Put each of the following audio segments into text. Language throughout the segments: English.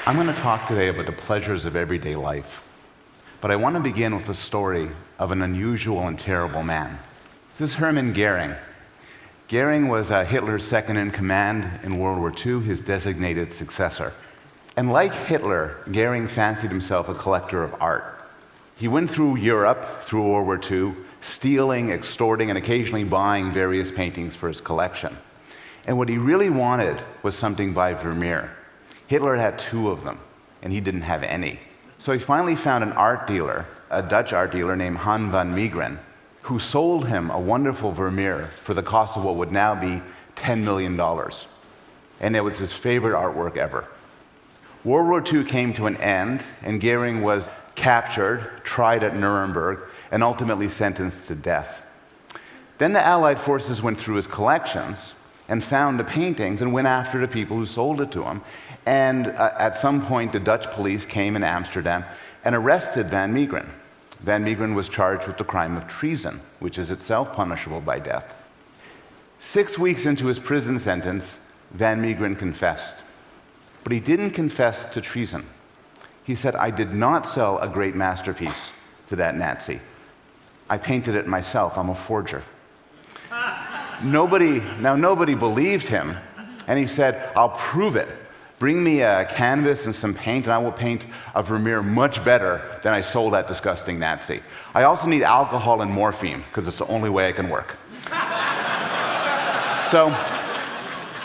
I'm going to talk today about the pleasures of everyday life. But I want to begin with a story of an unusual and terrible man. This is Hermann Goering. Goering was Hitler's second-in-command in World War II, his designated successor. And like Hitler, Goering fancied himself a collector of art. He went through Europe through World War II, stealing, extorting, and occasionally buying various paintings for his collection. And what he really wanted was something by Vermeer. Hitler had two of them, and he didn't have any. So he finally found an art dealer, a Dutch art dealer named Han van Meegeren, who sold him a wonderful Vermeer for the cost of what would now be $10 million. And it was his favorite artwork ever. World War II came to an end, and Goering was captured, tried at Nuremberg, and ultimately sentenced to death. Then the Allied forces went through his collections and found the paintings and went after the people who sold it to him. And at some point, the Dutch police came in Amsterdam and arrested Van Meegeren. Van Meegeren was charged with the crime of treason, which is itself punishable by death. 6 weeks into his prison sentence, Van Meegeren confessed. But he didn't confess to treason. He said, "I did not sell a great masterpiece to that Nazi. I painted it myself. I'm a forger." Nobody believed him, and he said, "I'll prove it. Bring me a canvas and some paint, and I will paint a Vermeer much better than I sold that disgusting Nazi. I also need alcohol and morphine, because it's the only way I can work." So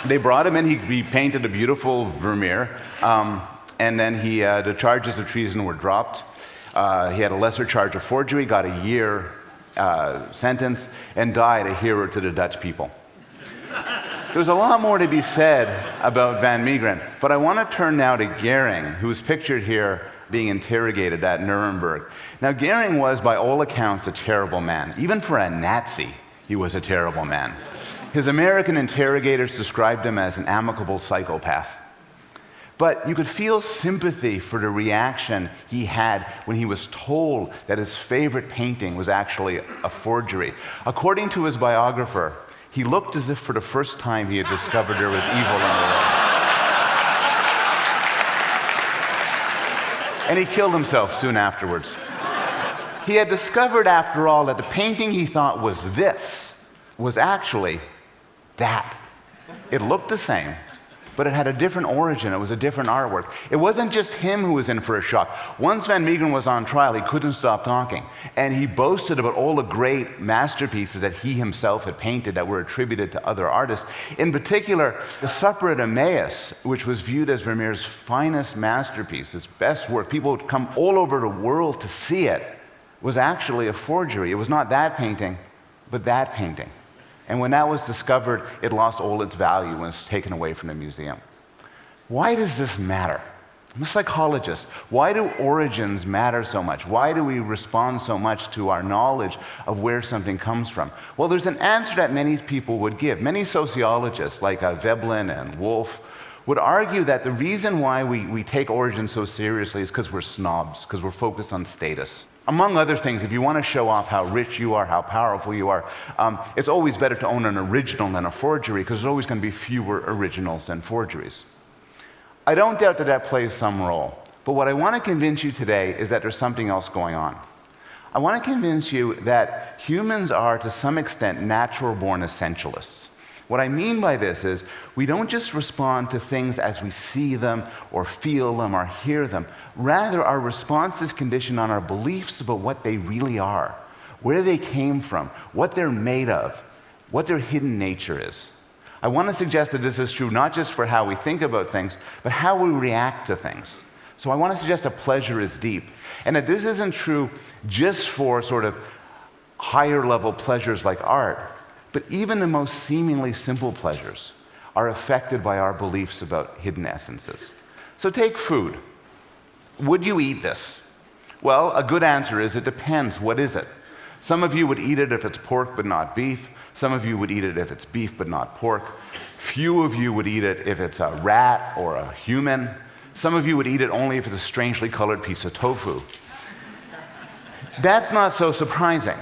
they brought him in. He painted a beautiful Vermeer, and then the charges of treason were dropped. He had a lesser charge of forgery, got a year sentence, and died a hero to the Dutch people. There's a lot more to be said about Van Meegeren, but I want to turn now to Goering, who's pictured here being interrogated at Nuremberg. Now, Goering was, by all accounts, a terrible man. Even for a Nazi, he was a terrible man. His American interrogators described him as an amicable psychopath. But you could feel sympathy for the reaction he had when he was told that his favorite painting was actually a forgery. According to his biographer, he looked as if for the first time he had discovered there was evil in the world. And he killed himself soon afterwards. He had discovered, after all, that the painting he thought was this was actually that. It looked the same, but it had a different origin. It was a different artwork. It wasn't just him who was in for a shock. Once Van Meegeren was on trial, he couldn't stop talking. And he boasted about all the great masterpieces that he himself had painted that were attributed to other artists. In particular, the Supper at Emmaus, which was viewed as Vermeer's finest masterpiece, his best work. People would come all over the world to see it, was actually a forgery. It was not that painting, but that painting. And when that was discovered, it lost all its value and was taken away from the museum. Why does this matter? I'm a psychologist. Why do origins matter so much? Why do we respond so much to our knowledge of where something comes from? Well, there's an answer that many people would give. Many sociologists, like Veblen and Wolff, would argue that the reason why we take origins so seriously is because we're snobs, because we're focused on status. Among other things, if you want to show off how rich you are, how powerful you are, it's always better to own an original than a forgery, because there's always going to be fewer originals than forgeries. I don't doubt that that plays some role, but what I want to convince you today is that there's something else going on. I want to convince you that humans are, to some extent, natural-born essentialists. What I mean by this is, we don't just respond to things as we see them, or feel them, or hear them. Rather, our response is conditioned on our beliefs about what they really are, where they came from, what they're made of, what their hidden nature is. I want to suggest that this is true not just for how we think about things, but how we react to things. So I want to suggest that pleasure is deep, and that this isn't true just for sort of higher-level pleasures like art, but even the most seemingly simple pleasures are affected by our beliefs about hidden essences. So take food. Would you eat this? Well, a good answer is it depends. What is it? Some of you would eat it if it's pork but not beef. Some of you would eat it if it's beef but not pork. Few of you would eat it if it's a rat or a human. Some of you would eat it only if it's a strangely colored piece of tofu. That's not so surprising.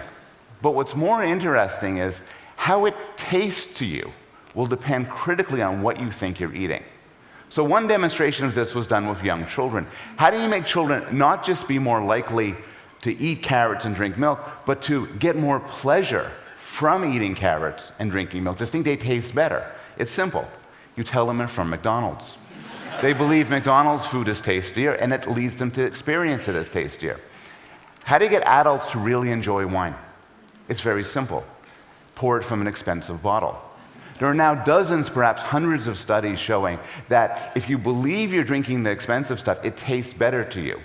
But what's more interesting is how it tastes to you will depend critically on what you think you're eating. So one demonstration of this was done with young children. How do you make children not just be more likely to eat carrots and drink milk, but to get more pleasure from eating carrots and drinking milk, to think they taste better? It's simple. You tell them they're from McDonald's. They believe McDonald's food is tastier, and it leads them to experience it as tastier. How do you get adults to really enjoy wine? It's very simple. Pour it from an expensive bottle. There are now dozens, perhaps hundreds of studies showing that if you believe you're drinking the expensive stuff, it tastes better to you.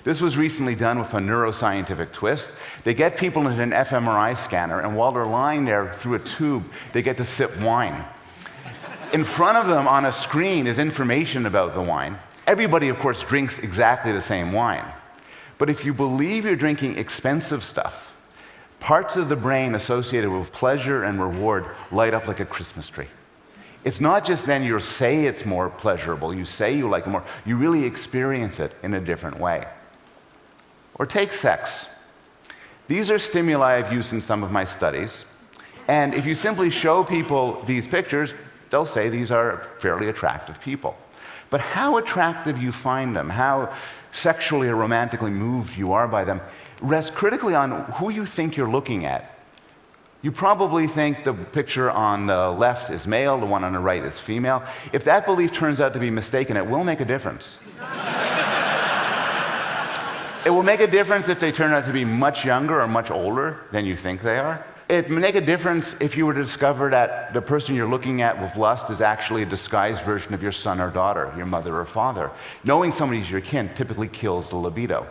This was recently done with a neuroscientific twist. They get people into an fMRI scanner, and while they're lying there through a tube, they get to sip wine. In front of them on a screen is information about the wine. Everybody, of course, drinks exactly the same wine. But if you believe you're drinking expensive stuff, parts of the brain associated with pleasure and reward light up like a Christmas tree. It's not just then you say it's more pleasurable, you say you like it more, you really experience it in a different way. Or take sex. These are stimuli I've used in some of my studies, and if you simply show people these pictures, they'll say these are fairly attractive people. But how attractive you find them, how sexually or romantically moved you are by them, rests critically on who you think you're looking at. You probably think the picture on the left is male, the one on the right is female. If that belief turns out to be mistaken, it will make a difference. It will make a difference if they turn out to be much younger or much older than you think they are. It may make a difference if you were to discover that the person you're looking at with lust is actually a disguised version of your son or daughter, your mother or father. Knowing somebody's your kin typically kills the libido.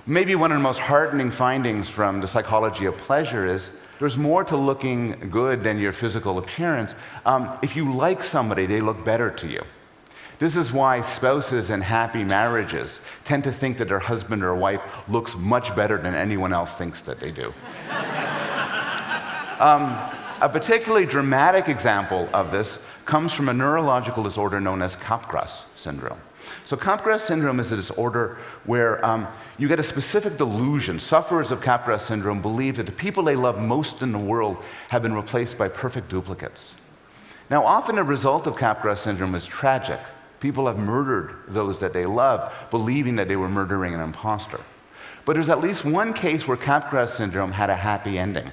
Maybe one of the most heartening findings from the psychology of pleasure is there's more to looking good than your physical appearance. If you like somebody, they look better to you. This is why spouses in happy marriages tend to think that their husband or wife looks much better than anyone else thinks that they do. A particularly dramatic example of this comes from a neurological disorder known as Capgras syndrome. So Capgras syndrome is a disorder where you get a specific delusion. Sufferers of Capgras syndrome believe that the people they love most in the world have been replaced by perfect duplicates. Now, often a result of Capgras syndrome is tragic. People have murdered those that they love, believing that they were murdering an imposter. But there's at least one case where Capgras syndrome had a happy ending.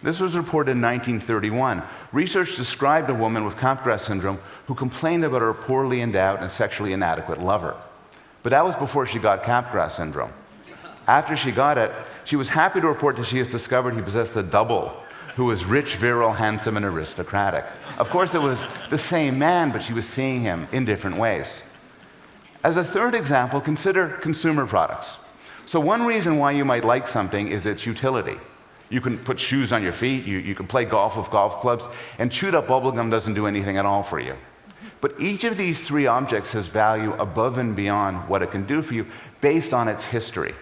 This was reported in 1931. Research described a woman with Capgras syndrome who complained about her poorly endowed and sexually inadequate lover. But that was before she got Capgras syndrome. After she got it, she was happy to report that she has discovered he possessed a double who was rich, virile, handsome, and aristocratic. Of course, it was the same man, but she was seeing him in different ways. As a third example, consider consumer products. So one reason why you might like something is its utility. You can put shoes on your feet, you can play golf with golf clubs, and chewed up bubblegum doesn't do anything at all for you. But each of these three objects has value above and beyond what it can do for you based on its history.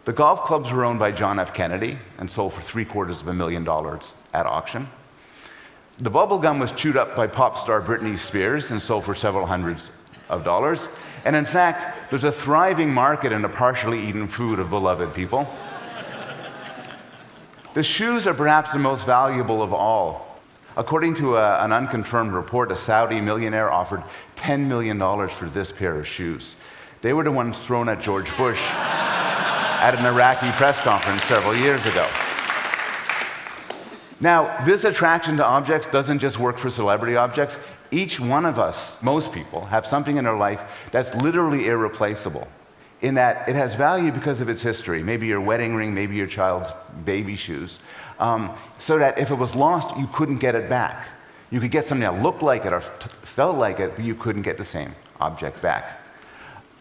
The golf clubs were owned by John F. Kennedy and sold for $750,000 at auction. The bubblegum was chewed up by pop star Britney Spears and sold for several hundreds of dollars. And in fact, there's a thriving market in the partially eaten food of beloved people. The shoes are perhaps the most valuable of all. According to an unconfirmed report, a Saudi millionaire offered $10 million for this pair of shoes. They were the ones thrown at George Bush at an Iraqi press conference several years ago. Now, this attraction to objects doesn't just work for celebrity objects. Each one of us, most people, have something in their life that's literally irreplaceable, in that it has value because of its history. Maybe your wedding ring, maybe your child's baby shoes, so that if it was lost, you couldn't get it back. You could get something that looked like it or felt like it, but you couldn't get the same object back.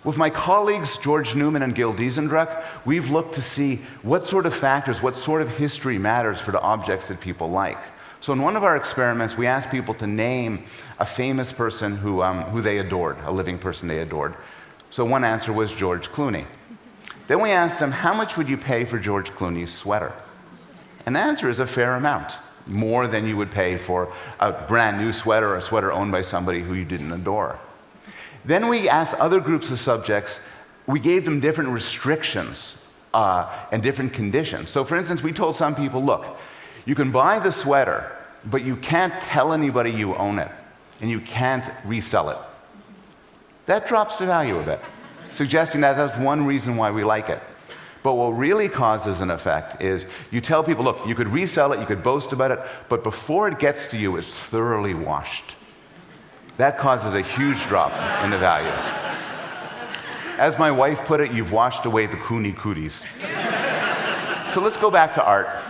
With my colleagues, George Newman and Gil Diesendruck, we've looked to see what sort of factors, what sort of history matters for the objects that people like. So in one of our experiments, we asked people to name a famous person who they adored, a living person they adored. So one answer was George Clooney. Then we asked them, how much would you pay for George Clooney's sweater? And the answer is a fair amount, more than you would pay for a brand new sweater or a sweater owned by somebody who you didn't adore. Then we asked other groups of subjects, we gave them different restrictions and different conditions. So for instance, we told some people, look, you can buy the sweater, but you can't tell anybody you own it, and you can't resell it. That drops the value a bit, suggesting that that's one reason why we like it. But what really causes an effect is you tell people, look, you could resell it, you could boast about it, but before it gets to you, it's thoroughly washed. That causes a huge drop in the value. As my wife put it, you've washed away the Cooney cooties. So let's go back to art.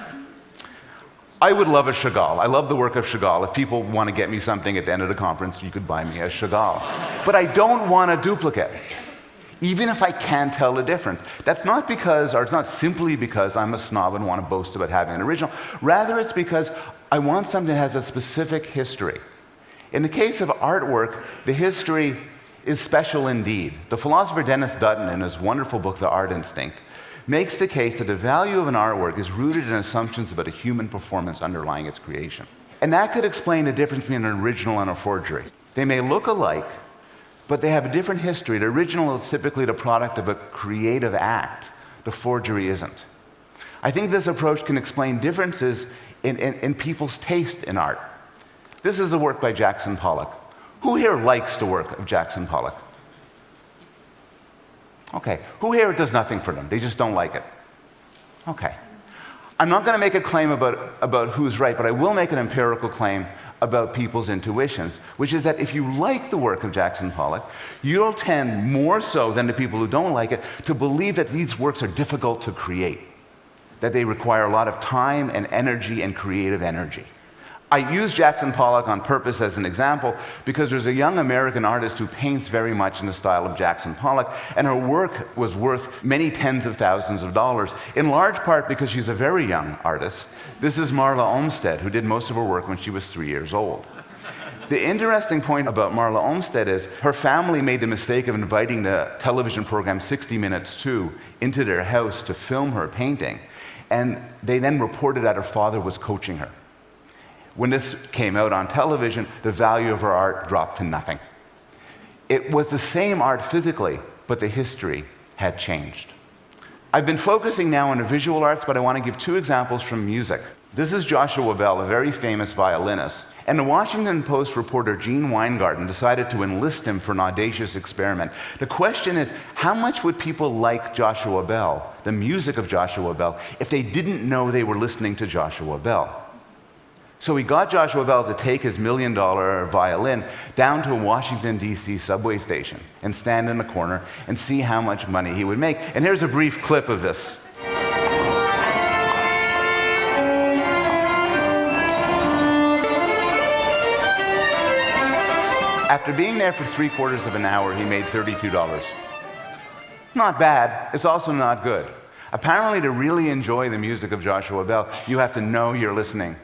I would love a Chagall. I love the work of Chagall. If people want to get me something at the end of the conference, you could buy me a Chagall. But I don't want a duplicate, even if I can tell the difference. That's not because, or it's not simply because I'm a snob and want to boast about having an original. Rather, it's because I want something that has a specific history. In the case of artwork, the history is special indeed. The philosopher Dennis Dutton, in his wonderful book, The Art Instinct, makes the case that the value of an artwork is rooted in assumptions about a human performance underlying its creation. And that could explain the difference between an original and a forgery. They may look alike, but they have a different history. The original is typically the product of a creative act. The forgery isn't. I think this approach can explain differences in people's taste in art. This is a work by Jackson Pollock. Who here likes the work of Jackson Pollock? Okay. Who here does nothing for them? They just don't like it. Okay. I'm not going to make a claim about who's right, but I will make an empirical claim about people's intuitions, which is that if you like the work of Jackson Pollock, you'll tend more so than the people who don't like it to believe that these works are difficult to create, that they require a lot of time and energy and creative energy. I use Jackson Pollock on purpose as an example because there's a young American artist who paints very much in the style of Jackson Pollock, and her work was worth many tens of thousands of dollars, in large part because she's a very young artist. This is Marla Olmsted, who did most of her work when she was 3 years old. The interesting point about Marla Olmsted is her family made the mistake of inviting the television program 60 Minutes 2 into their house to film her painting, and they then reported that her father was coaching her. When this came out on television, the value of her art dropped to nothing. It was the same art physically, but the history had changed. I've been focusing now on the visual arts, but I want to give two examples from music. This is Joshua Bell, a very famous violinist, and the Washington Post reporter Gene Weingarten decided to enlist him for an audacious experiment. The question is, how much would people like Joshua Bell, the music of Joshua Bell, if they didn't know they were listening to Joshua Bell? So he got Joshua Bell to take his $1 million violin down to a Washington, D.C. subway station and stand in the corner and see how much money he would make. And here's a brief clip of this. After being there for 3/4 of an hour, he made $32. Not bad. It's also not good. Apparently, to really enjoy the music of Joshua Bell, you have to know you're listening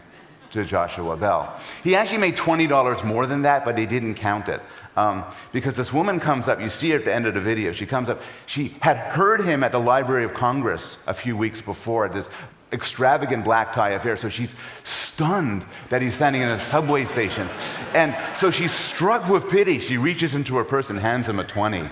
to Joshua Bell. He actually made $20 more than that, but he didn't count it. Because this woman comes up, you see her at the end of the video, she comes up, she had heard him at the Library of Congress a few weeks before at this extravagant black tie affair, so she's stunned that he's standing in a subway station. And so she's struck with pity. She reaches into her purse and hands him a 20.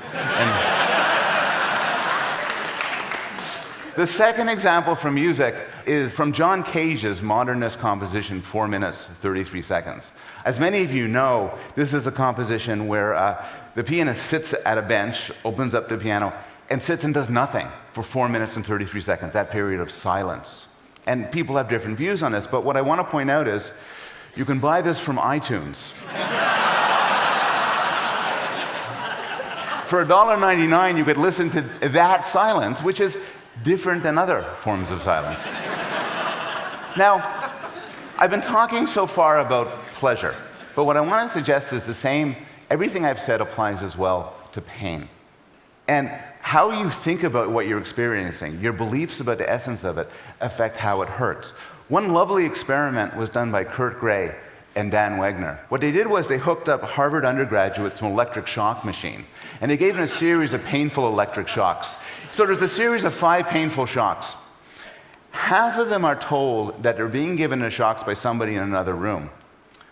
The second example from music is from John Cage's modernist composition, 4 minutes, 33 seconds. As many of you know, this is a composition where the pianist sits at a bench, opens up the piano, and sits and does nothing for 4 minutes and 33 seconds, that period of silence. And people have different views on this, but what I want to point out is you can buy this from iTunes. For $1.99, you could listen to that silence, which is different than other forms of silence. Now, I've been talking so far about pleasure, but what I want to suggest is the same, everything I've said applies as well to pain. And how you think about what you're experiencing, your beliefs about the essence of it, affect how it hurts. One lovely experiment was done by Kurt Gray and Dan Wegner. What they did was they hooked up Harvard undergraduates to an electric shock machine, and they gave them a series of painful electric shocks. So there's a series of 5 painful shocks. Half of them are told that they're being given the shocks by somebody in another room.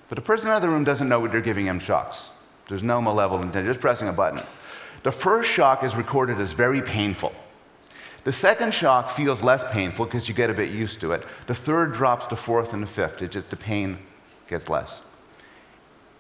But the person in the other room doesn't know they're giving him shocks. There's no malevolent intent, they're just pressing a button. The first shock is recorded as very painful. The second shock feels less painful because you get a bit used to it. The third drops to 4th and the 5th. The pain gets less.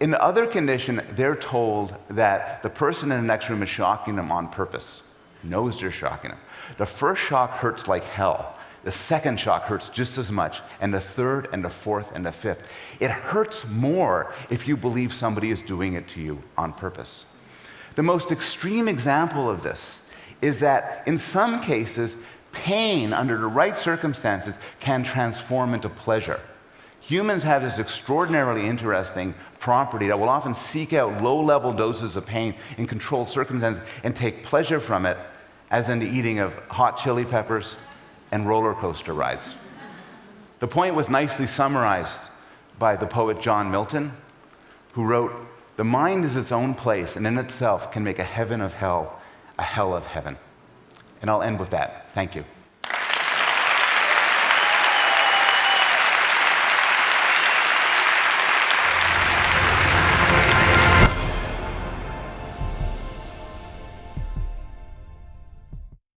In the other condition, they're told that the person in the next room is shocking them on purpose, knows they're shocking them. The first shock hurts like hell. The second shock hurts just as much, and the third, and the fourth, and the fifth. It hurts more if you believe somebody is doing it to you on purpose. The most extreme example of this is that in some cases, pain under the right circumstances can transform into pleasure. Humans have this extraordinarily interesting property that will often seek out low-level doses of pain in controlled circumstances and take pleasure from it, as in the eating of hot chili peppers and roller coaster rides. The point was nicely summarized by the poet John Milton, who wrote, "The mind is its own place, and in itself can make a heaven of hell, a hell of heaven." And I'll end with that. Thank you.